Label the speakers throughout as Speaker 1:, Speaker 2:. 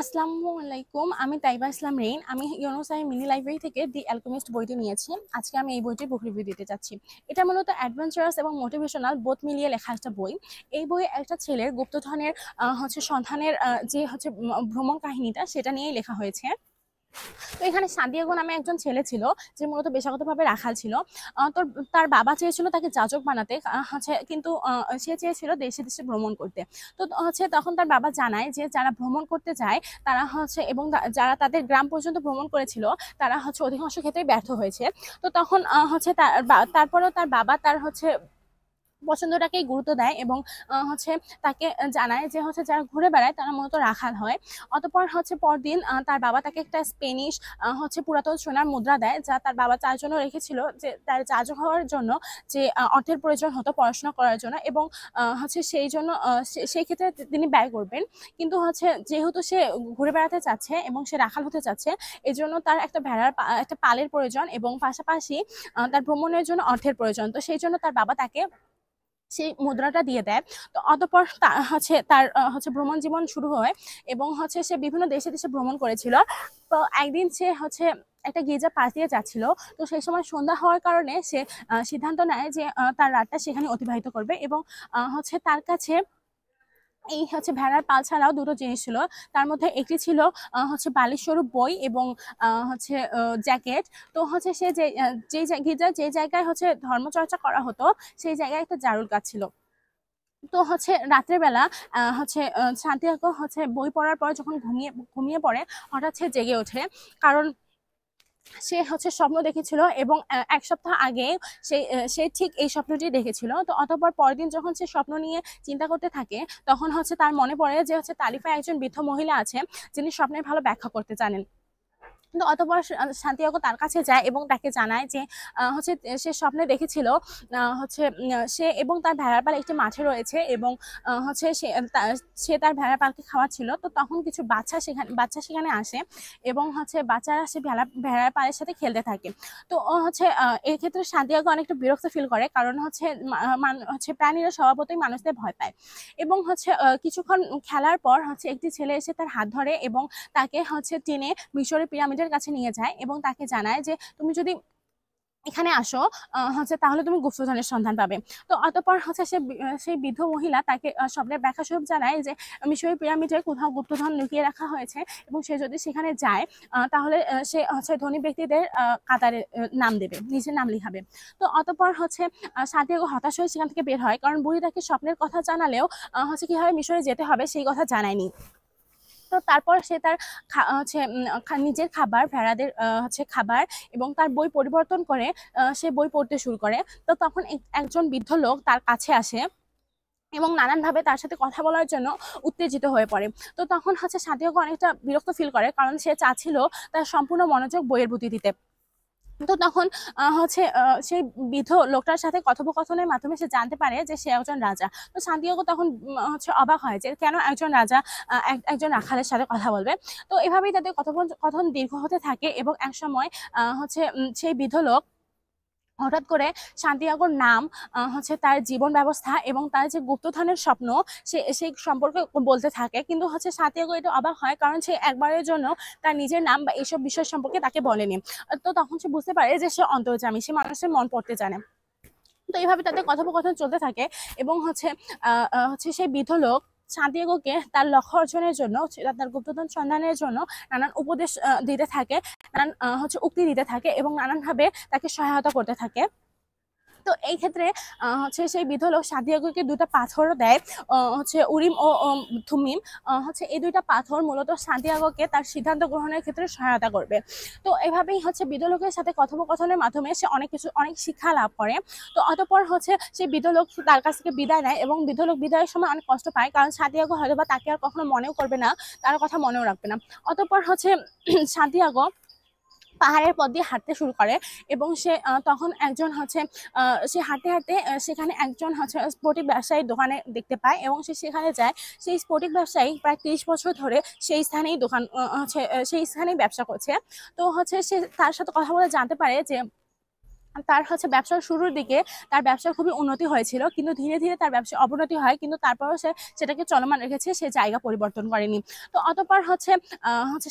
Speaker 1: আসসালামু আলাইকুম। আমি তাইবা ইসলাম রেইন। আমি ইউনুস মিনি লাইব্রেরি থেকে দি অ্যালকেমিস্ট বইটি নিয়েছি। আজকে আমি এই বইটির বুক রিভিউ দিতে চাচ্ছি। এটা মূলত অ্যাডভেঞ্চারাস এবং মোটিভেশনাল বোথ মিলিয়ে লেখা একটা বই। এই বইয়ে একটা ছেলের গুপ্তধনের সন্ধানের যে ভ্রমণ কাহিনীটা সেটা নিয়েই লেখা হয়েছে। তো এখানে সাদিয়াগো নামে একজন ছেলে ছিল যে মূলত পেশাগতভাবে রাখাল ছিল। তোর তার বাবা চেয়েছিল তাকে যাজক বানাতে, কিন্তু সে চেয়েছিল দেশে দেশে ভ্রমণ করতে। তো তখন তার বাবা জানায় যে যারা ভ্রমণ করতে যায় তারা এবং যারা তাদের গ্রাম পর্যন্ত ভ্রমণ করেছিল তারা অধিকাংশ ক্ষেত্রেই ব্যর্থ হয়েছে। তো তখন তারপরেও তার বাবা তার পছন্দটাকেই গুরুত্ব দেয় এবং তাকে জানায় যে যারা ঘুরে বেড়ায় তারা মূলত রাখাল হয়। অতঃপর পরদিন তার বাবা তাকে একটা স্পেনিশ পুরাতন সোনার মুদ্রা দেয়, যা তার বাবা তার জন্য রেখেছিল, যে তার যাজক হওয়ার জন্য যে অর্থের প্রয়োজন হতো পড়াশোনা করার জন্য, এবং সেই জন্য সেই ক্ষেত্রে তিনি ব্যয় করবেন। কিন্তু যেহেতু সে ঘুরে বেড়াতে চাচ্ছে এবং সে রাখাল হতে চাচ্ছে, এই জন্য তার একটা একটা পালের প্রয়োজন এবং পাশাপাশি তার ভ্রমণের জন্য অর্থের প্রয়োজন। তো সেই জন্য তার বাবা তাকে সেই মুদ্রাটা দিয়ে দেয়। তো অতঃপর তার ভ্রমণ জীবন শুরু হয় এবং সে বিভিন্ন দেশে দেশে ভ্রমণ করেছিল। তো একদিন সে একটা গির্জা পাশ দিয়ে যাচ্ছিল। তো সেই সময় সন্ধ্যা হওয়ার কারণে সে সিদ্ধান্ত নেয় যে তার রাতটা সেখানে অতিবাহিত করবে, এবং তার কাছে এই ভেড়ার পাল ছাড়াও দুটো জিনিস ছিল। তার মধ্যে একটি ছিল বালিশ স্বরূপ বই এবং জ্যাকেট। তো সে গির্জার যে জায়গায় ধর্মচর্চা করা হতো সেই জায়গায় একটা জারুল গাছ ছিল। তো রাত্রের বেলা সান্তিয়াগো বই পড়ার পর যখন ঘুমিয়ে ঘুমিয়ে পড়ে, হঠাৎ সে জেগে ওঠে। কারণ সে স্বপ্ন দেখেছিল এবং এক সপ্তাহ আগে সে ঠিক এই স্বপ্নটি দেখেছিল। তো অতঃপর পরদিন যখন সে স্বপ্ন নিয়ে চিন্তা করতে থাকে, তখন তার মনে পড়ে যে তালিফা একজন বৃদ্ধ মহিলা আছে যিনি স্বপ্নের ভালো ব্যাখ্যা করতে জানেন। কিন্তু অতঃপর সান্তিয়াগো তার কাছে যায় এবং তাকে জানায় যে সে স্বপ্নে দেখেছিল সে এবং তার ভেড়ার পাল একটি মাঠে রয়েছে, এবং সে তার ভেড়ার পালকে খাওয়াচ্ছিল। তো তখন কিছু বাচ্চা সেখানে আসে এবং বাচ্চারা সে ভেড়ার পালের সাথে খেলতে থাকে। তো এই ক্ষেত্রে সান্তিয়াগো অনেকটা বিরক্ত ফিল করে, কারণ প্রাণীরা স্বভাবতই মানুষদের ভয় পায়। এবং কিছুক্ষণ খেলার পর একটি ছেলে এসে তার হাত ধরে এবং তাকে টেনে মিশরের পিরামিডের কাছে নিয়ে যায় এবং তাকে জানায় যে তুমি যদি এখানে আসো তাহলে তুমি গুপ্তধনের সন্ধান পাবে। তো অতঃপর সেই বৃদ্ধ মহিলা তাকে স্বপ্নের ব্যাখ্যা স্বরূপ জানায় যে মিশরের পিরামিডে কোথাও গুপ্তধন লুকিয়ে রাখা হয়েছে, এবং সে যদি সেখানে যায় তাহলে সে ধনী ব্যক্তিদের কাতারে নাম দেবে, নিজের নাম লিখাবে। তো অতঃপর সান্তিয়াগো হতাশ হয়ে সেখান থেকে বের হয়, কারণ বুড়ি তাকে স্বপ্নের কথা জানালেও কিভাবে মিশরে যেতে হবে সেই কথা জানায়নি। তো তারপর সে তার নিজের খাবার, ভেড়াদের খাবার এবং তার বই পরিবর্তন করে সে বই পড়তে শুরু করে। তো তখন একজন বৃদ্ধ লোক তার কাছে আসে এবং নানানভাবে তার সাথে কথা বলার জন্য উত্তেজিত হয়ে পড়ে। তো তখন সান্তিয়াগো অনেকটা বিরক্ত ফিল করে, কারণ সে চাচ্ছিল তার সম্পূর্ণ মনোযোগ বইয়ের প্রতি দিতে। তো তখন সেই বৃদ্ধ লোকটার সাথে কথোপকথনের মাধ্যমে সে জানতে পারে যে সে একজন রাজা। তো সান্তিয়াগো তখন অবাক হয় যে কেন একজন রাজা একজন রাখালের সাথে কথা বলবে। তো এভাবেই তাদের কথোপকথন দীর্ঘ হতে থাকে এবং একসময় সেই বৃদ্ধ লোক হঠাৎ করে সান্তিয়াগোর নাম, তার জীবন ব্যবস্থা এবং তার যে গুপ্তধনের স্বপ্ন সেই সম্পর্কে বলতে থাকে। কিন্তু সান্তিয়াগো এটা অবাক হয়, কারণ সে একবারের জন্য তার নিজের নাম বা এইসব বিষয় সম্পর্কে তাকে বলেনি। তো তখন সে বুঝতে পারে যে সে অন্তর্যামী, সে মানুষের মন পড়তে জানে। তো এইভাবে তাদের কথোপকথন চলতে থাকে এবং সেই বৃদ্ধ লোক সান্তিয়াগোকে তার লক্ষ্য অর্জনের জন্য, তার গুপ্তধন সন্ধানের জন্য নানান উপদেশ দিতে থাকে, নানান উক্তি দিতে থাকে এবং নানানভাবে তাকে সহায়তা করতে থাকে। তো এই ক্ষেত্রে সেই বৃদ্ধ লোক সান্তিয়াগোকে দুটা পাথরও দেয়, উরিম ও থুমিম। এই দুইটা পাথর মূলত সান্তিয়াগোকে তার সিদ্ধান্ত গ্রহণের ক্ষেত্রে সহায়তা করবে। তো এভাবেই বৃদ্ধ লোকের সাথে কথোপকথনের মাধ্যমে সে অনেক শিক্ষা লাভ করে। তো অতঃপর সেই বৃদ্ধ লোক তার কাছ থেকে বিদায় নেয় এবং বৃদ্ধ লোক বিদায়ের সময় অনেক কষ্ট পায়, কারণ সান্তিয়াগো হয়তো বা তাকে আর কখনো মনেও করবে না, তার কথা মনেও রাখবে না। অতঃপর সান্তিয়াগো পাহাড়ের পথ দিয়ে হাঁটতে শুরু করে এবং সে তখন একজন সে হাঁটতে হাঁটতে সেখানে একজন স্ফটিক ব্যবসায়ীর দোকানে দেখতে পায় এবং সে সেখানে যায়। সেই স্ফটিক ব্যবসায়ী প্রায় 30 বছর ধরে সেই স্থানেই সেই স্থানেই ব্যবসা করছে। তো সে তার সাথে কথা বলে জানতে পারে যে তার ব্যবসার শুরুর দিকে তার ব্যবসার খুবই উন্নতি হয়েছিল, কিন্তু ধীরে ধীরে তার ব্যবসার অবনতি হয়, কিন্তু তারপরেও সে সেটাকে চলমান রেখেছে, সে জায়গা পরিবর্তন করেনি। তো অতঃপর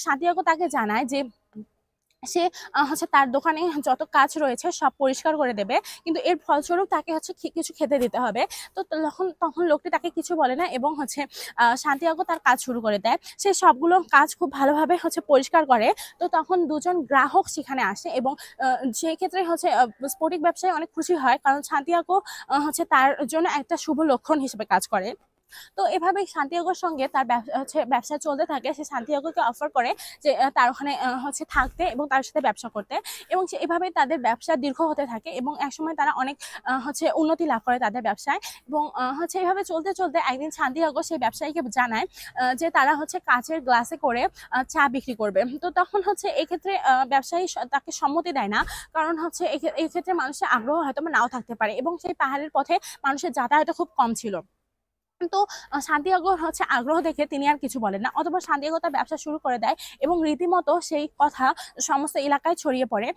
Speaker 1: সান্তিয়াগো তাকে জানায় যে সে তার দোকানে যত কাজ রয়েছে সব পরিষ্কার করে দেবে, কিন্তু এর ফলস্বরূপ তাকে কিছু খেতে দিতে হবে। তো তখন লোকটি তাকে কিছু বলে না এবং সান্তিয়াগো তার কাজ শুরু করে দেয়। সে সবগুলো কাজ খুব ভালোভাবে পরিষ্কার করে। তো তখন দুজন গ্রাহক সেখানে আসে এবং সেই ক্ষেত্রে স্ফটিক ব্যবসায়ী অনেক খুশি হয়, কারণ সান্তিয়াগো তার জন্য একটা শুভ লক্ষণ হিসেবে কাজ করে। তো এভাবেই সান্তিয়াগোর সঙ্গে তার ব্যবসা চলতে থাকে। সে সান্তিয়াগোকে অফার করে যে তার ওখানে থাকতে এবং তার সাথে ব্যবসা করতে, এবং এভাবেই তাদের ব্যবসা দীর্ঘ হতে থাকে এবং একসময় তারা অনেক উন্নতি লাভ করে তাদের ব্যবসায়। এবং এভাবে চলতে চলতে একদিন সান্তিয়াগো সেই ব্যবসায়ীকে জানায় যে তারা কাচের গ্লাসে করে চা বিক্রি করবে। তো তখন এক্ষেত্রে ব্যবসায়ী তাকে সম্মতি দেয় না, কারণ এই ক্ষেত্রে মানুষের আগ্রহ হয়তো নাও থাকতে পারে এবং সেই পাহাড়ের পথে মানুষের যাতায়াত খুব কম ছিল। তো সান্তিয়াগোর আগ্রহ দেখে তিনি আর কিছু বলেন না, অথবা সান্তিয়াগো তার ব্যবসা শুরু করে দেয় এবং রীতিমতো সেই কথা সমস্ত এলাকায় ছড়িয়ে পড়ে।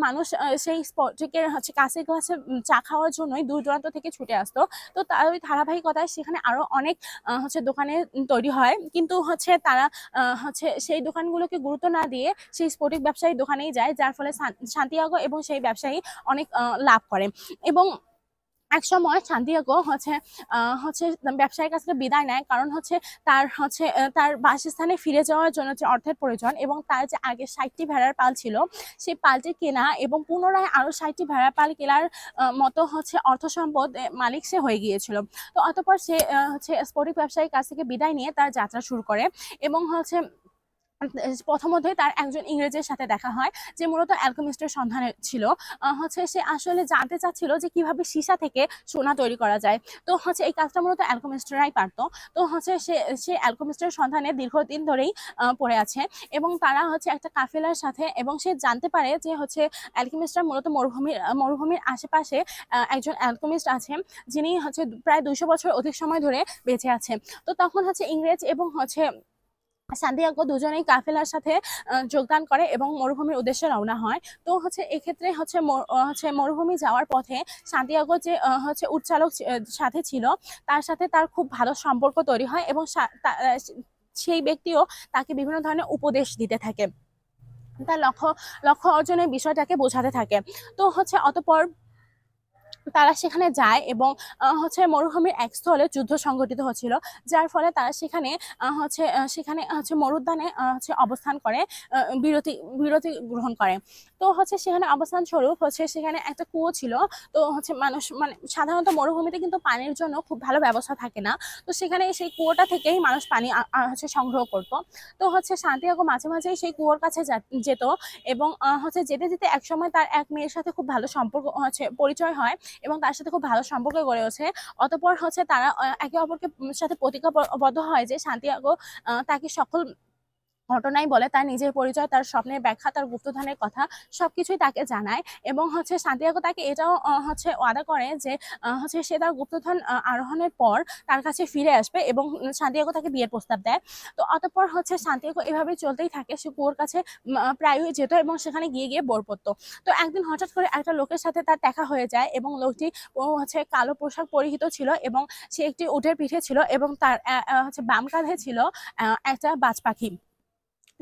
Speaker 1: মানুষ সেই স্পটিকের কাঁচের গ্লাসে চা খাওয়ার জন্যই দূর দূরান্ত থেকে ছুটে আসতো। তো তার ওই ধারাবাহিকতায় সেখানে আরো অনেক দোকানে তৈরি হয়, কিন্তু তারা সেই দোকানগুলোকে গুরুত্ব না দিয়ে সেই স্পটিক ব্যবসায়ী দোকানেই যায়, যার ফলে সান্তিয়াগো এবং সেই ব্যবসায়ী অনেক লাভ করে। এবং এক সময় সান্তিয়াগো ব্যবসায়ীর কাছ থেকে বিদায় নেয়, কারণ তার তার বাসস্থানে ফিরে যাওয়ার জন্য যে অর্থের প্রয়োজন, এবং তার যে আগে 60টি ভেড়ার পাল ছিল সেই পালটি কেনা এবং পুনরায় আরো 60টি ভেড়ার পাল কেনার মতো অর্থ সম্পদ মালিক সে হয়ে গিয়েছিল। তো অতঃপর সে স্ফটিক ব্যবসায়ীর কাছ থেকে বিদায় নিয়ে তার যাত্রা শুরু করে এবং প্রথমতই তার একজন ইংরেজের সাথে দেখা হয়, যে মূলত অ্যালকেমিস্টের সন্ধানে ছিল। সে আসলে জানতে চাচ্ছিল যে কিভাবে সীসা থেকে সোনা তৈরি করা যায়। তো এই কাজটা মূলত অ্যালকেমিস্টরাই পারতো। তো সে অ্যালকেমিস্টের সন্ধানে দীর্ঘদিন ধরেই পড়ে আছে, এবং তারা একটা কাফেলার সাথে, এবং সে জানতে পারে যে অ্যালকেমিস্টরা মূলত মরুভূমির আশেপাশে একজন অ্যালকেমিস্ট আছে, যিনি প্রায় 200 বছর অধিক সময় ধরে বেঁচে আছে। তো তখন ইংরেজ এবং সান্তিয়াগো দুজনেই কাফেলার সাথে যোগদান করে এবং মরুভূমির উদ্দেশ্যে রওনা হয়। তো এক্ষেত্রে মরুভূমি যাওয়ার পথে সান্তিয়াগো যে উট চালক সাথে ছিল, তার সাথে তার খুব ভালো সম্পর্ক তৈরি হয় এবং সেই ব্যক্তিও তাকে বিভিন্ন ধরনের উপদেশ দিতে থাকে, তার লক্ষ্য অর্জনের বিষয়টাকে বোঝাতে থাকে। তো অতঃপর তারা সেখানে যায় এবং মরুভূমির এক স্থলে যুদ্ধ সংঘটিত হচ্ছিল, যার ফলে তারা সেখানে মরুদ্যানে অবস্থান করে, বিরতি গ্রহণ করে। তো সেখানে অবস্থান স্বরূপ সেখানে একটা কুয়ো ছিল। তো মানুষ সাধারণত মরুভূমিতে কিন্তু পানির জন্য খুব ভালো ব্যবস্থা থাকে না, তো সেখানে সেই কুয়োটা থেকেই মানুষ পানি সংগ্রহ করতো। তো সান্তিয়াগো মাঝে মাঝেই সেই কুয়োর কাছে যেত, এবং যেতে যেতে একসময় তার এক মেয়ের সাথে খুব ভালো সম্পর্ক পরিচয় হয় এবং তার সাথে খুব ভালো সম্পর্ক গড়ে ওঠে। অতঃপর তারা একে অপরকে সাথে প্রতিজ্ঞাবদ্ধ হয় যে সান্তিয়াগো তাকে সকল ঘটনাই বলে, তার নিজের পরিচয়, তার স্বপ্নের ব্যাখ্যা, তার গুপ্তধনের কথা সবকিছুই তাকে জানায়। এবং সান্তিয়াগো তাকে এটাও ওয়াদা করে যে সে তার গুপ্তধন আরোহণের পর তার কাছে ফিরে আসবে, এবং সান্তিয়াগো তাকে বিয়ের প্রস্তাব দেয়। তো অতঃপর সান্তিয়াগো এভাবে চলতেই থাকে, সে কুয়োর কাছে প্রায়ই যেত এবং সেখানে গিয়ে গিয়ে বোর পড়তো। তো একদিন হঠাৎ করে একটা লোকের সাথে তার দেখা হয়ে যায়, এবং লোকটি কালো পোশাক পরিহিত ছিল এবং সে একটি উটের পিঠে ছিল, এবং তার বাম কাঁধে ছিল একটা বাজ পাখি।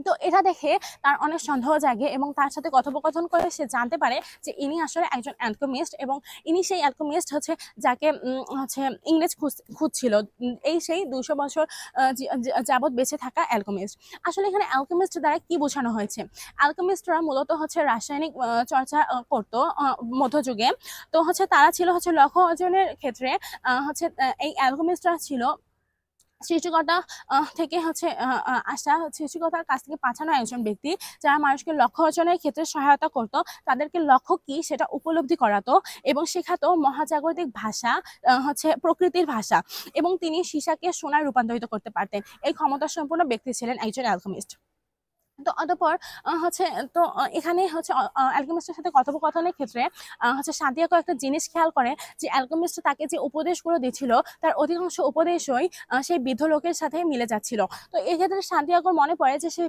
Speaker 1: তো এটা দেখে তার অনেক সন্দেহ জাগে, এবং তার সাথে কথোপকথন করে সে জানতে পারে যে ইনি আসলে একজন অ্যালকেমিস্ট, এবং ইনি সেই অ্যালকেমিস্ট যাকে ইংরেজ খুঁজছিল, এই সেই 200 বছর যাবৎ বেঁচে থাকা অ্যালকেমিস্ট। আসলে এখানে অ্যালকেমিস্ট দ্বারা কি বোঝানো হয়েছে? অ্যালকেমিস্টরা মূলত রাসায়নিক চর্চা করতো মধ্যযুগে। তো তারা ছিল লক্ষ্য অর্জনের ক্ষেত্রে এই অ্যালকেমিস্টরা ছিল সৃষ্টিকর্তা থেকে আসা, সৃষ্টিকর্তার কাছ থেকে পাঠানো একজন ব্যক্তি, যারা মানুষকে লক্ষ্য অর্জনের ক্ষেত্রে সহায়তা করত, তাদেরকে লক্ষ্য কি সেটা উপলব্ধি করাতো এবং শেখাতো মহাজাগতিক ভাষা, প্রকৃতির ভাষা, এবং তিনি সীসাকে সোনায় রূপান্তরিত করতে পারতেন। এই ক্ষমতা সম্পন্ন ব্যক্তি ছিলেন একজন অ্যালকেমিস্ট। তো অতঃপর এখানে অ্যালকেমিস্টের সাথে কথোপকথনের ক্ষেত্রে সান্তিয়াগো একটা জিনিস খেয়াল করে, যে অ্যালকেমিস্ট তাকে যে উপদেশগুলো দিচ্ছিল তার অধিকাংশ উপদেশই সেই বৃদ্ধ লোকের সাথে মিলে যাচ্ছিল। তো এক্ষেত্রে সান্তিয়াগোর মনে পড়ে যে সে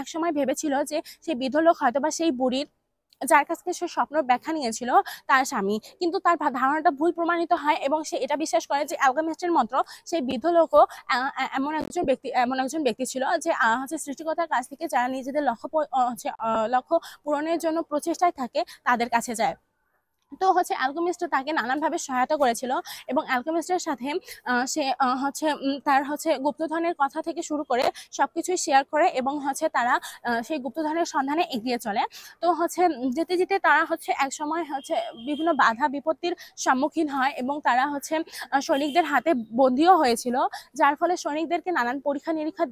Speaker 1: একসময় ভেবেছিল যে সেই বৃদ্ধ লোক হয়তো বা সেই বুড়ির যার কাছ থেকে সে স্বপ্ন ব্যাখ্যা নিয়েছিল তার স্বামী, কিন্তু তার ধারণাটা ভুল প্রমাণিত হয় এবং সে এটা বিশ্বাস করে যে অ্যালকেমিস্টের মন্ত্র সেই বৃদ্ধ লোকও এমন একজন ব্যক্তি ছিল যে হচ্ছে সৃষ্টিকর্তার কাছ থেকে যারা নিজেদের লক্ষ্য পূরণের জন্য প্রচেষ্টায় থাকে তাদের কাছে যায়। তো হচ্ছে অ্যালকেমিস্ট তাকে নানানভাবে সহায়তা করেছিল এবং অ্যালকেমিস্টের সাথে সে হচ্ছে তার হচ্ছে গুপ্তধনের কথা থেকে শুরু করে সবকিছুই শেয়ার করে এবং হচ্ছে তারা সেই গুপ্তধনের সন্ধানে এগিয়ে চলে। তো হচ্ছে যেতে যেতে তারা হচ্ছে এক সময় হচ্ছে বিভিন্ন বাধা বিপত্তির সম্মুখীন হয় এবং তারা হচ্ছে সৈনিকদের হাতে বন্দীও হয়েছিল, যার ফলে সৈনিকদেরকে নানান পরীক্ষা নিরীক্ষা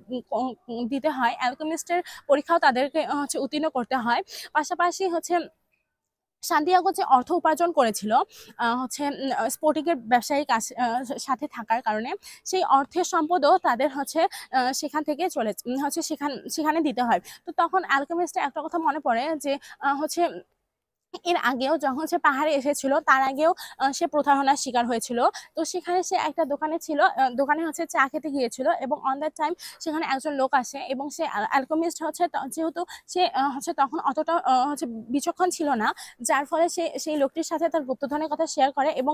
Speaker 1: দিতে হয়। অ্যালকেমিস্টের পরীক্ষাও তাদেরকে হচ্ছে উত্তীর্ণ করতে হয়। পাশাপাশি হচ্ছে সান্তিয়াগো যে অর্থ উপার্জন করেছিল হচ্ছে স্পোর্টিংয়ের ব্যবসায়িক সাথে থাকার কারণে, সেই অর্থের সম্পদও তাদের হচ্ছে সেখান থেকে হচ্ছে সেখানে দিতে হয়। তো তখন অ্যালকেমিস্টের একটা কথা মনে পড়ে যে হচ্ছে এর আগেও যখন সে পাহাড়ে এসেছিল তার আগেও সে প্রতারণার শিকার হয়েছিল। তো সেখানে সে একটা দোকানে ছিল, দোকানে হচ্ছে চা খেতে গিয়েছিল এবং অন দ্যাট টাইম সেখানে একজন লোক আসে এবং সে অ্যালকেমিস্ট হচ্ছে যেহেতু সে হচ্ছে তখন অতটা হচ্ছে বিচক্ষণ ছিল না, যার ফলে সে সেই লোকটির সাথে তার গুপ্তধনের কথা শেয়ার করে এবং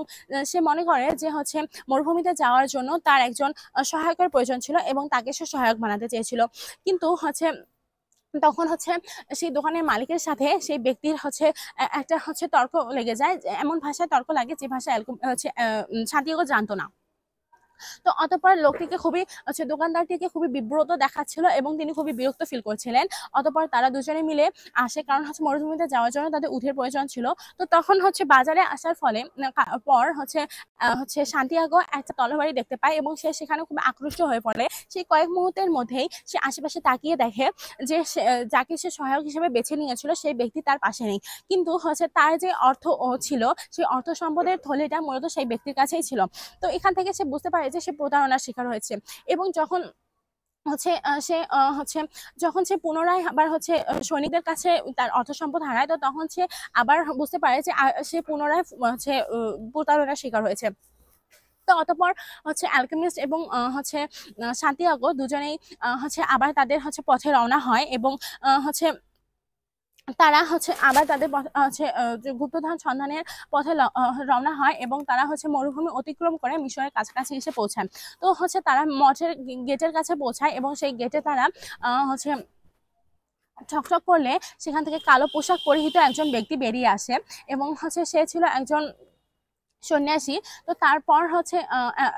Speaker 1: সে মনে করে যে হচ্ছে মরুভূমিতে যাওয়ার জন্য তার একজন সহায়কের প্রয়োজন ছিল এবং তাকে সে সহায়ক বানাতে চেয়েছিল। কিন্তু হচ্ছে তখন হচ্ছে সেই দোকানের মালিকের সাথে সেই ব্যক্তির হচ্ছে একটা হচ্ছে তর্ক লেগে যায়, এমন ভাষায় তর্ক লাগে যে ভাষা হচ্ছে সান্তিয়াগো জানতো না। তো অতঃপর লোকটিকে খুবই হচ্ছে দোকানদারটিকে খুবই বিব্রত দেখাচ্ছিল এবং তিনি খুবই বিরক্ত ফিল করছিলেন। অতঃপর তারা দুজনে মিলে আসে, কারণ হচ্ছে মরুভূমিতে যাওয়ার জন্য তাদের উটের প্রয়োজন ছিল। তো তখন হচ্ছে বাজারে আসার ফলে পর হচ্ছে সান্তিয়াগো একটা তরবারি দেখতে পায় এবং সে সেখানে খুব আকৃষ্ট হয়ে পড়ে। সেই কয়েক মুহূর্তের মধ্যেই সে আশেপাশে তাকিয়ে দেখে যে যাকে সে সহায়ক হিসেবে বেছে নিয়েছিল সেই ব্যক্তি তার পাশে নেই, কিন্তু হচ্ছে তার যে অর্থ ছিল সেই অর্থ সম্পদের থলিটা মূলত সেই ব্যক্তির কাছেই ছিল। তো এখান থেকে সে বুঝতে পারে যে সে প্রতারণার শিকার হয়েছে এবং যখন হচ্ছে যখন সে পুনরায় আবার হচ্ছে সৈনিকদের কাছে তার অর্থ সম্পদ হারায়, তো তখন সে আবার বুঝতে পারে যে সে পুনরায় হচ্ছে প্রতারণার শিকার হয়েছে। তো অতঃপর হচ্ছে অ্যালকেমিস্ট এবং হচ্ছে সান্তিয়াগো দুজনেই হচ্ছে আবার তাদের হচ্ছে পথে রওনা হয় এবং হচ্ছে তারা হচ্ছে আবার তাদের হচ্ছে গুপ্তধন সন্ধানের পথে রওনা হয় এবং তারা হচ্ছে মরুভূমি অতিক্রম করে মিশরের কাছাকাছি এসে পৌঁছান। তো হচ্ছে তারা মঠের গেটের কাছে পৌঁছায় এবং সেই গেটে তারা হচ্ছে ঠকঠক করলে সেখান থেকে কালো পোশাক পরিহিত একজন ব্যক্তি বেরিয়ে আসে এবং হচ্ছে সে ছিল একজন সন্ন্যাসী। তো তারপর হচ্ছে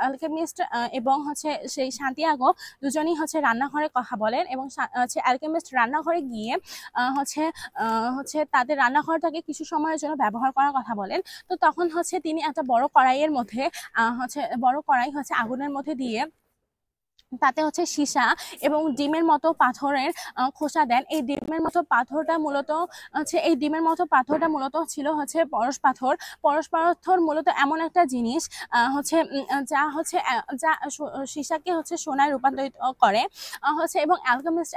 Speaker 1: অ্যালকেমিস্ট এবং হচ্ছে সেই সান্তিয়াগো দুজনেই হচ্ছে রান্নাঘরে কথা বলেন এবং হচ্ছে অ্যালকেমিস্ট রান্নাঘরে গিয়ে হচ্ছে তাদের রান্নাঘরটাকে কিছু সময়ের জন্য ব্যবহার করার কথা বলেন। তো তখন হচ্ছে তিনি একটা বড় কড়াইয়ের মধ্যে বড় কড়াই হচ্ছে আগুনের মধ্যে দিয়ে তাতে হচ্ছে সীসা এবং ডিমের মতো পাথরের খোসা দেন। এই ডিমের মতো পাথরটা মূলত ছিল হচ্ছে পরশ পাথর। পরশ পাথর মূলত এমন একটা জিনিস হচ্ছে যা সীসাকে হচ্ছে সোনায় রূপান্তরিত করে হচ্ছে, এবং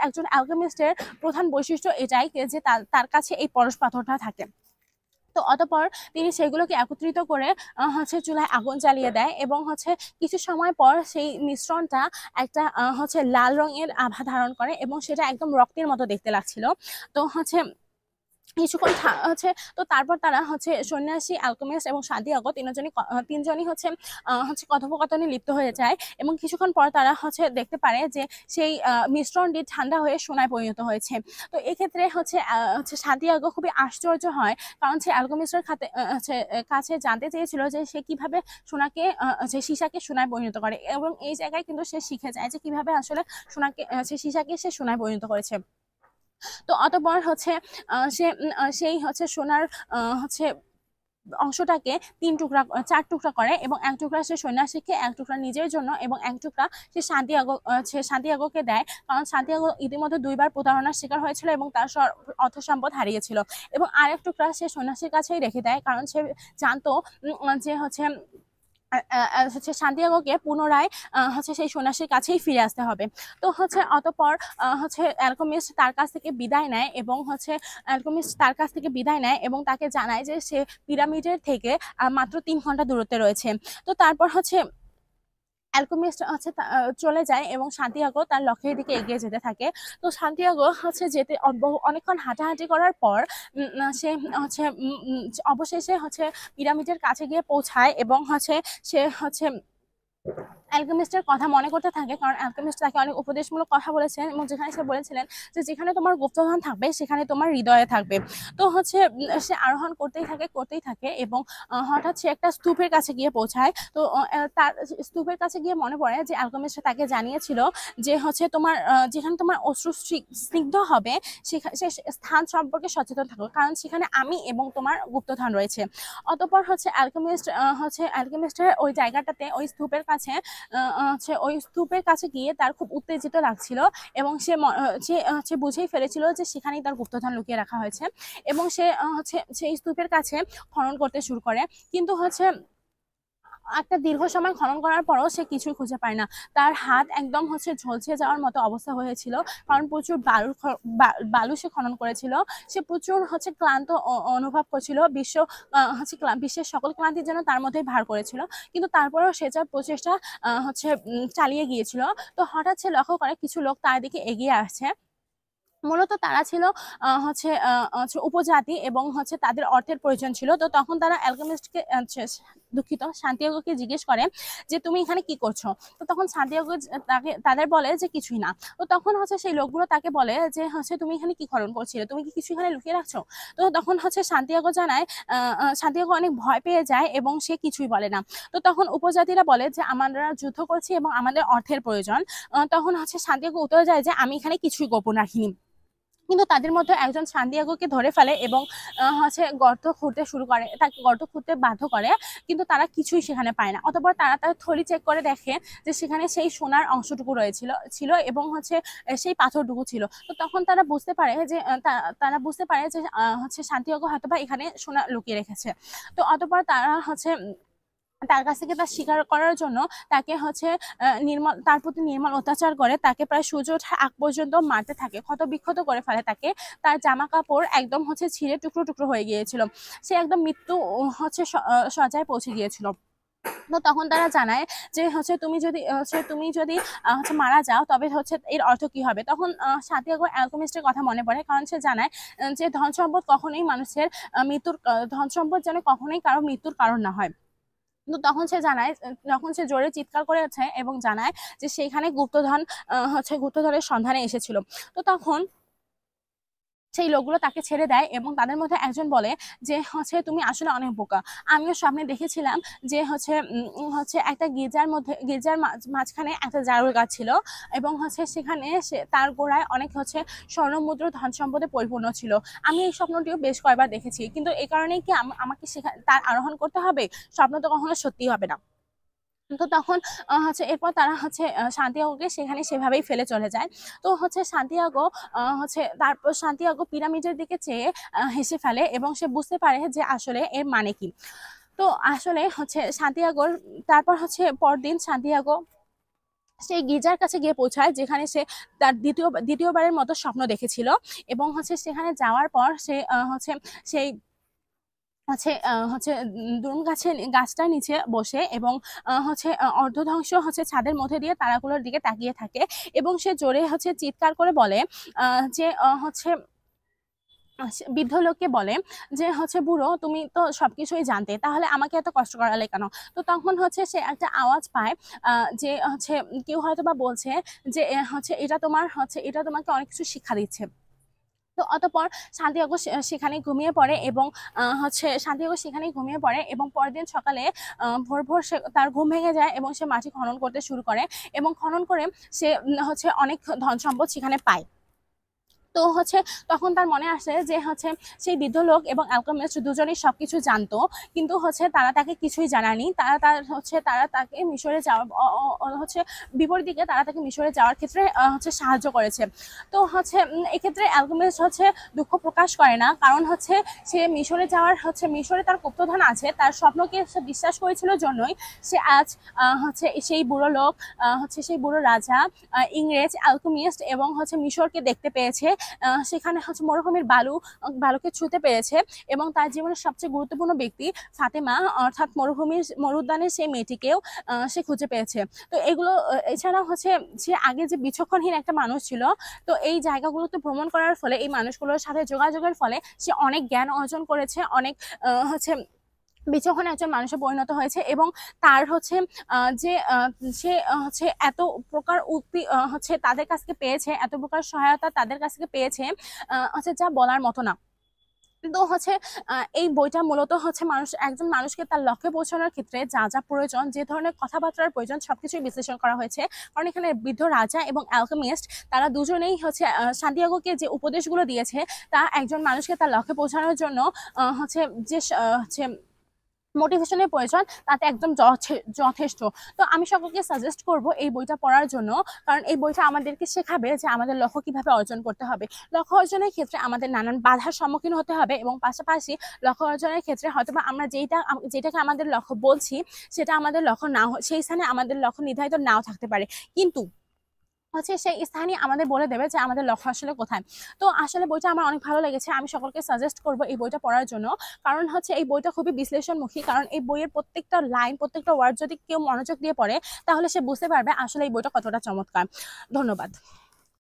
Speaker 1: একজন অ্যালকেমিস্টের প্রধান বৈশিষ্ট্য এটাই যে তার কাছে এই পরশ পাথরটা থাকে। তো অতঃপর তিনি সেগুলোকে একত্রিত করে হচ্ছে চুলায় আগুন জ্বালিয়ে দেয় এবং হচ্ছে কিছু সময় পর সেই মিশ্রণটা একটা হচ্ছে লাল রঙের আভা ধারণ করে এবং সেটা একদম রক্তের মতো দেখতে লাগছিল। তো হচ্ছে কিছুক্ষণ হচ্ছে তো তারপর তারা হচ্ছে সন্ন্যাসী, অ্যালকেমিস্ট এবং সান্তিয়াগো তিনজনই হচ্ছে কথোপকথনে লিপ্ত হয়ে যায় এবং কিছুক্ষণ পর তারা হচ্ছে দেখতে পারে যে সেই মিশ্রণটি ঠান্ডা হয়ে সোনায় পরিণত হয়েছে। তো এক্ষেত্রে হচ্ছে সান্তিয়াগো খুবই আশ্চর্য হয়, কারণ সে অ্যালকেমিস্টের কাছে জানতে চেয়েছিল যে সে কিভাবে সীসাকে সোনায় পরিণত করে, এবং এই জায়গায় কিন্তু সে শিখে যায় যে কিভাবে আসলে সীসাকে সে সোনায় পরিণত করেছে। তো অতঃপর হচ্ছে সেই হচ্ছে সোনার হচ্ছে অংশটাকে 4 টুকরা করে এবং এক টুকরা সে সন্ন্যাসীকে, এক টুকরা নিজের জন্য এবং এক টুকরা সে সান্তিয়াগোকে দেয়, কারণ সান্তিয়াগো ইতিমধ্যে 2বার প্রতারণার শিকার হয়েছিল এবং তার অর্থ সম্পদ হারিয়েছিল। এবং আরেক টুকরা সে সন্ন্যাসীর কাছেই রেখে দেয়, কারণ সে জানতো যে হচ্ছে সান্তিয়াগোকে পুনরায় হচ্ছে সেই সন্ন্যাসীর কাছেই ফিরে আসতে হবে। তো হচ্ছে অতঃপর হচ্ছে অ্যালকেমিস্ট তার কাছ থেকে বিদায় নেয় এবং তাকে জানায় যে সে পিরামিডের থেকে মাত্র 3 ঘন্টা দূরত্বে রয়েছে। তো তারপর হচ্ছে অ্যালকেমিস্ট হচ্ছে চলে যায় এবং সান্তিয়াগো তার লক্ষ্যের দিকে এগিয়ে যেতে থাকে। তো সান্তিয়াগো হচ্ছে যেতে অনেকক্ষণ হাঁটাহাঁটি করার পর সে হচ্ছে অবশেষে হচ্ছে পিরামিডের কাছে গিয়ে পৌঁছায় এবং হচ্ছে সে হচ্ছে অ্যালকেমিস্টের কথা মনে করতে থাকে, কারণ অ্যালকেমিস্ট তাকে অনেক উপদেশমূলক কথা বলেছেন এবং যেখানে সে বলেছিলেন যে যেখানে তোমার গুপ্তধন থাকবে সেখানে তোমার হৃদয়ে থাকবে। তো হচ্ছে সে আরোহণ করতেই থাকে এবং হঠাৎ সে একটা স্তূপের কাছে গিয়ে পৌঁছায়। তো তার স্তূপের কাছে গিয়ে মনে পড়ে যে অ্যালকেমিস্ট তাকে জানিয়েছিল যে হচ্ছে তোমার যেখানে তোমার অশ্রু স্নিগ্ধ হবে সে স্থান সম্পর্কে সচেতন থাকো, কারণ সেখানে আমি এবং তোমার গুপ্তধন রয়েছে। অতঃপর হচ্ছে অ্যালকেমিস্টের ওই জায়গাটাতে ওই স্তূপের কাছে ওই স্তূপের কাছে গিয়ে তার খুব উত্তেজিত লাগছিল এবং সে বুঝেই ফেলেছিল যে সেখানেই তার গুপ্তধন লুকিয়ে রাখা হয়েছে এবং সে সেই স্তূপের কাছে খনন করতে শুরু করে। কিন্তু হচ্ছে একটা দীর্ঘ সময় খনন করার পরও সে কিছুই খুঁজে পায় না। তার হাত একদম হচ্ছে ঝলসে যাওয়ার মতো অবস্থা হয়েছিল, কারণ প্রচুর বালু সে খনন করেছিল। সে প্রচুর হচ্ছে ক্লান্ত অনুভব করছিল। বিশ্বের সকল ক্লান্তি যেন তার মধ্যে ভার করেছিল, কিন্তু তারপরেও সে যা প্রচেষ্টা চালিয়ে গিয়েছিল। তো হঠাৎ সে লক্ষ্য করে কিছু লোক তার দিকে এগিয়ে আসছে। মূলত তারা ছিল হচ্ছে উপজাতি এবং হচ্ছে তাদের অর্থের প্রয়োজন ছিল। তো তখন তারা অ্যালকেমিস্টকে সান্তিয়াগোকে জিজ্ঞেস করে যে তুমি এখানে কি করছো। তো তখন সান্তিয়াগো তাদের বলে যে কিছুই না। তো তখন হচ্ছে সেই লোকগুলো তাকে বলে যে হচ্ছে তুমি এখানে কি খনন করছিলে, তুমি কি কিছু এখানে লুকিয়ে রাখছো। তো তখন হচ্ছে সান্তিয়াগো অনেক ভয় পেয়ে যায় এবং সে কিছুই বলে না। তো তখন উপজাতিরা বলে যে আমরা যুদ্ধ করছি এবং আমাদের অর্থের প্রয়োজন। তখন হচ্ছে সান্তিয়াগো উত্তরে যায় যে আমি এখানে কিছুই গোপন রাখিনি। কিন্তু তাদের মধ্যে একজন সান্তিয়াগোকে ধরে ফেলে এবং হচ্ছে গর্ত খুঁড়তে শুরু করে, তাকে গর্ত খুঁড়তে বাধ্য করে, কিন্তু তারা কিছুই সেখানে পায় না। অতঃপর তারা তার থলি চেক করে দেখে যে সেখানে সেই সোনার অংশটুকু ছিল এবং হচ্ছে সেই পাথরটুকু ছিল। তো তখন তারা বুঝতে পারে যে হচ্ছে সান্তিয়াগো হয়তোবা এখানে সোনা লুকিয়ে রেখেছে। তো অতঃপর তারা হচ্ছে তার কাছ থেকে তা স্বীকার করার জন্য তাকে হচ্ছে তার প্রতি নির্মল অত্যাচার করে, তাকে প্রায় সূর্য ওঠার আগ পর্যন্ত মারতে থাকে, ক্ষতবিক্ষত করে ফেলে তাকে। তার জামা কাপড় একদম হচ্ছে ছিঁড়ে টুকরো টুকরো হয়ে গিয়েছিল। সে একদম মৃত্যু হচ্ছে শয্যায় পৌঁছে গিয়েছিল। তো তখন তারা জানায় যে হচ্ছে তুমি যদি হচ্ছে মারা যাও তবে হচ্ছে এর অর্থ কি হবে। তখন সান্তিয়াগো অ্যালকেমিস্টের কথা মনে পড়ে, কারণ সে জানায় যে ধন সম্পদ কখনোই মানুষের ধন সম্পদ যেন কখনোই কারো মৃত্যুর কারণ না হয়। কিন্তু তখন সে জোরে চিৎকার করেছে এবং জানায় যে সেখানে গুপ্তধনের সন্ধানে এসেছিল। তো তখন সেই লোকগুলো তাকে ছেড়ে দেয় এবং তাদের মধ্যে একজন বলে যে হচ্ছে তুমি আসলে অনেক বোকা। আমিও স্বপ্নে দেখেছিলাম যে হচ্ছে একটা গির্জার মাঝখানে একটা জারুল গাছ ছিল এবং হচ্ছে সেখানে তার গোড়ায় অনেক হচ্ছে স্বর্ণমুদ্র ধন সম্পদে পরিপূর্ণ ছিল। আমি এই স্বপ্নটিও বেশ কয়েকবার দেখেছি, কিন্তু এই কারণেই কি আমাকে তার আরোহণ করতে হবে? স্বপ্ন তো কখনো সত্যি হবে না। তো তখন হচ্ছে এরপর তারা হচ্ছে সান্তিয়াগোকে সেখানে সেভাবেই ফেলে চলে যায়। তো হচ্ছে তারপর সান্তিয়াগো পিরামিডের দিকে চেয়ে হেসে ফেলে এবং সে বুঝতে পারে যে আসলে এর মানে কি। তো আসলে হচ্ছে তারপর হচ্ছে পরদিন সান্তিয়াগো সেই গির্জার কাছে গিয়ে পৌঁছায় যেখানে সে তার দ্বিতীয়বারের মতো স্বপ্ন দেখেছিল এবং হচ্ছে সেখানে যাওয়ার পর সে হচ্ছে সেই হচ্ছে গাছটার নিচে বসে এবং হচ্ছে অর্ধধ্বংস হচ্ছে ছাদের মধ্যে দিয়ে তারাগুলোর দিকে তাকিয়ে থাকে এবং সে জোরে হচ্ছে চিৎকার করে বলে যে হচ্ছে বৃদ্ধ লোককে বলে যে হচ্ছে বুড়ো তুমি তো সবকিছুই জানতে, তাহলে আমাকে এত কষ্ট করালে কেন। তো তখন হচ্ছে সে একটা আওয়াজ পায় যে হচ্ছে কেউ হয়তো বা বলছে যে হচ্ছে এটা তোমাকে অনেক কিছু শিক্ষা দিচ্ছে। তো অতঃপর সান্তিয়াগো সেখানে ঘুমিয়ে পড়ে এবং পরের দিন সকালে ভোর তার ঘুম ভেঙে যায় এবং সে মাটি খনন করতে শুরু করে এবং খনন করে সে হচ্ছে অনেক ধন সম্পদ সেখানে পায়। তো হচ্ছে তখন তার মনে আসে যে হচ্ছে সেই বৃদ্ধ লোক এবং অ্যালকেমিস্ট দুজনেই সবকিছু জানতো, কিন্তু হচ্ছে তারা তাকে কিছুই জানায়নি। তারা তাকে মিশরে যাওয়ার হচ্ছে বিপরীত দিকে তারা তাকে মিশরে যাওয়ার ক্ষেত্রে হচ্ছে সাহায্য করেছে। তো হচ্ছে এক্ষেত্রে অ্যালকেমিস্ট হচ্ছে দুঃখ প্রকাশ করে না, কারণ হচ্ছে সে মিশরে তার গুপ্তধন আছে, তার স্বপ্নকে সে বিশ্বাস করেছিল জন্যই সে আজ হচ্ছে সেই বুড়ো লোক সেই বুড়ো রাজা, ইংরেজ, অ্যালকেমিস্ট এবং হচ্ছে মিশরকে দেখতে পেয়েছে সেখানে হচ্ছে মরুভূমির বালুকে ছুঁতে পেরেছে এবং তার জীবনের সবচেয়ে গুরুত্বপূর্ণ ব্যক্তি ফাতেমা অর্থাৎ মরুদ্যানের সেই মেয়েটিকেও সে খুঁজে পেয়েছে। তো এগুলো এছাড়াও হচ্ছে যে আগে যে বিচক্ষণহীন একটা মানুষ ছিল, তো এই জায়গাগুলোতে ভ্রমণ করার ফলে এই মানুষগুলোর সাথে যোগাযোগের ফলে সে অনেক জ্ঞান অর্জন করেছে, অনেক হচ্ছে বিচক্ষণ একজন মানুষে পরিণত হয়েছে এবং তার হচ্ছে যে সে হচ্ছে এত প্রকার হচ্ছে তাদের কাছ থেকে পেয়েছে, এত প্রকার সহায়তা তাদের কাছ থেকে পেয়েছে হচ্ছে যা বলার মতো না। তো হচ্ছে এই বইটা মূলত হচ্ছে একজন মানুষকে তার লক্ষ্যে পৌঁছানোর ক্ষেত্রে যা যা প্রয়োজন, যে ধরনের কথাবার্তার প্রয়োজন সবকিছুই বিশ্লেষণ করা হয়েছে। কারণ এখানে বৃদ্ধ রাজা এবং অ্যালকেমিস্ট তারা দুজনেই হচ্ছে সান্তিয়াগোকে যে উপদেশগুলো দিয়েছে তা একজন মানুষকে তার লক্ষ্যে পৌঁছানোর জন্য হচ্ছে যে হচ্ছে মোটিভেশনের প্রয়োজন তাতে একদম যথেষ্ট। তো আমি সকলকে সাজেস্ট করব এই বইটা পড়ার জন্য, কারণ এই বইটা আমাদেরকে শেখাবে যে আমাদের লক্ষ্য কিভাবে অর্জন করতে হবে। লক্ষ্য অর্জনের ক্ষেত্রে আমাদের নানান বাধার সম্মুখীন হতে হবে এবং পাশাপাশি লক্ষ্য অর্জনের ক্ষেত্রে হয়তোবা আমরা যেটাকে আমাদের লক্ষ্য বলছি সেটা আমাদের লক্ষ্য না, সেই স্থানে আমাদের লক্ষ্য নির্ধারিত নাও থাকতে পারে, কিন্তু হচ্ছে সেই স্থানই আমাদের বলে দেবে যে আমাদের লক্ষ্য আসলে কোথায়। তো আসলে বইটা আমার অনেক ভালো লেগেছে, আমি সকলকে সাজেস্ট করব এই বইটা পড়ার জন্য। কারণ হচ্ছে এই বইটা খুবই বিশ্লেষণমুখী, কারণ এই বইয়ের প্রত্যেকটা লাইন, প্রত্যেকটা ওয়ার্ড যদি কেউ মনোযোগ দিয়ে পড়ে তাহলে সে বুঝতে পারবে আসলে এই বইটা কতটা চমৎকার। ধন্যবাদ।